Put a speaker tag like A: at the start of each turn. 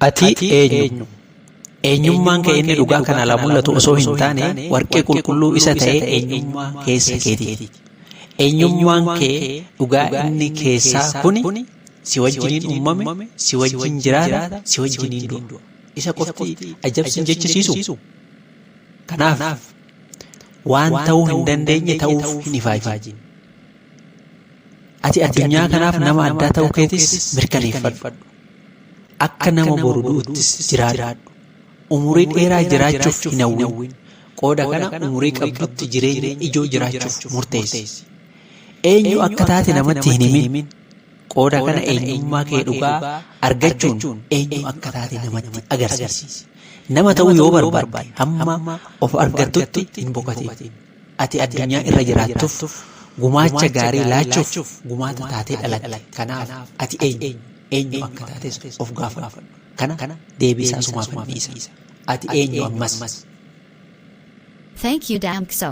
A: Atii eenyu? Eenyummaan kee inni dhugaa kana ala mul'atu osoo hin taane warqee qulqulluu isa ta'ee eenyummaa keessa keetiiti. Eenyummaan kee dhugaa inni keessaa kuni si wajjiniin uumame, si wajjin jiraata, si wajjiniin du'a. Isa qofti ajabsin jechisiisu. Kanaaf waan ta'uu hin dandeenye ta'uuf hin ifaajin. Ati addunyaa kanaaf nama addaa ta'uu keetis mirkaneeffadhu. Akka nama boru du'uttis jiraadhu. Umurii dheeraa jiraachuuf hin hawwin. Qooda kana umurii qabdutti jireenya ijoo jiraachuuf murteessi. Eenyu akka taate namatti hin himin. Qooda kana eenyummaa kee dhugaa argachuun eenyu akka taate namatti agarsiisi. Nama ta'uu yoo barbaadde hamma of argattutti hin boqotin. Ati addunyaa irra jiraattuuf gumaacha gaarii laachuuf gumaata taatee dhalatte. Kanaaf ati eenyu akka taates of gaafadhu. Kana deebisaa sumaaf dhiisa. Ati eenyu ammas?
B: Thank you, Damkso.